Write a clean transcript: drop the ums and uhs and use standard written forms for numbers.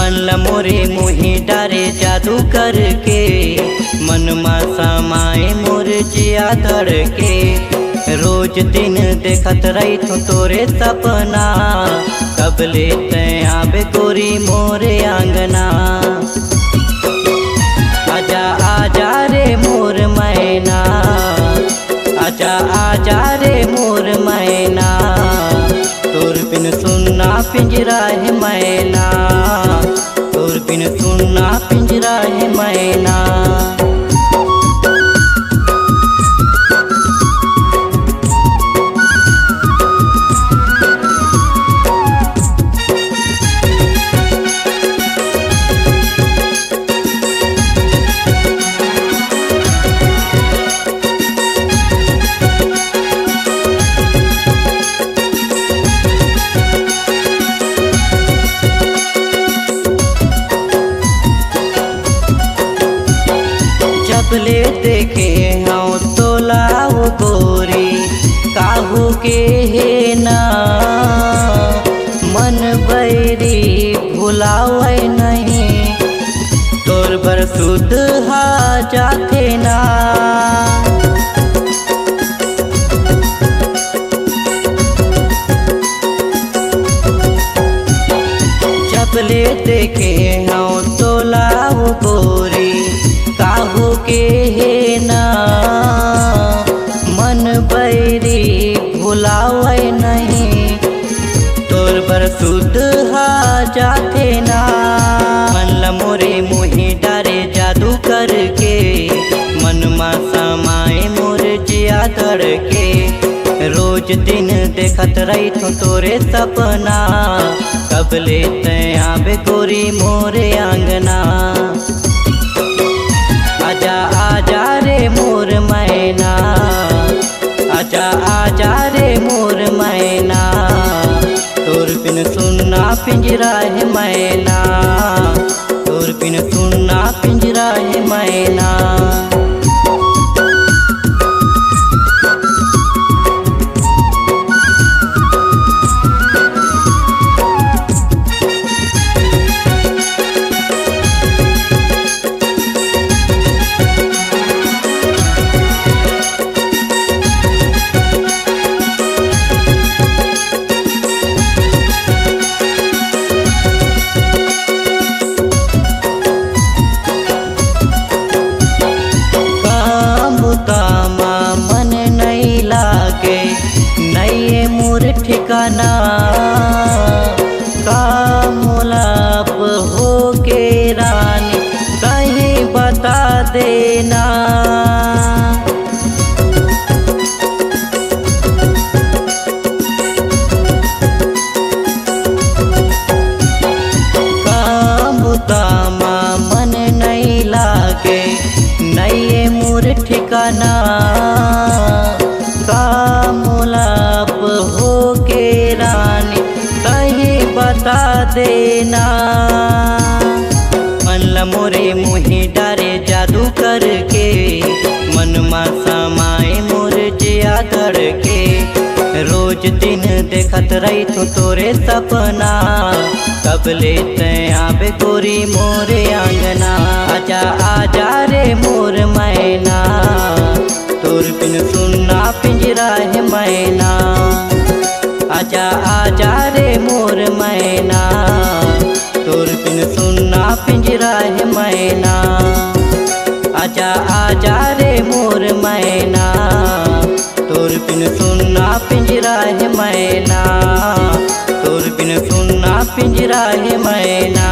मन मोरे मुही डारे जादू करके, मन मा समाए मोर जिया धड़के। रोज दिन देखत रही थो तोरे सपना, कब लेते आबे गोरी मोरे आंगना। आजा आजा रे मोर मैना, आजा आजा रे मोर मैना, तोर बिन सुनना पिंजरा है मैना, तोर बिन सुनना पिंजरा है मैना। ले देखे हाँ तोलाओ गोरी काहू के है ना, मन बैरी भुलाओ नहीं, तोर बर सुध हा जाते ना। जब ले देखे हाँ तोलाओ गोरी काहू के है ना, मन बैरी भुलाओ नहीं, तोर बर सुध हा जाते ना। मन मोरे मुही डारे जादू करके, मन मा समाए मोर जिया धड़के। रोज दिन देखत रही थो तोरे सपना, कब लेते आबे गोरी मोरे आंगना। आजा आजा रे मोर मैना, आजा आजा रे मोर मैना, तोर बिन सुनना पिंजरा है मैना, तोर बिन सुनना पिंजरा है मैना। मन नहीं लागे नहीं मोर ठिकाना, का मुलाप हो के रानी कहीं बता देना। कामुतामा मन नहीं लागे नहीं मोर ठिकाना, का मुलाप हो के रानी कहीं बता देना। मन मोरे मुही डारे जादू करके, मन मा समाए मोर जिया धड़के। रोज दिन देखत रही थो तोरे सपना, कब लेते आबे गोरी मोरे आंगना। आजा आजा रे मोर मैना, तोर बिन सुनना पिंजरा है मैना। आजा आजा रे मोर मैना, तोर बिन सुनना पिंजरा है मैना। आजा आजा रे मोर मैना, तोर बिन सुनना पिंजरा है मैना, तोर बिन सुनना पिंजरा है मैना।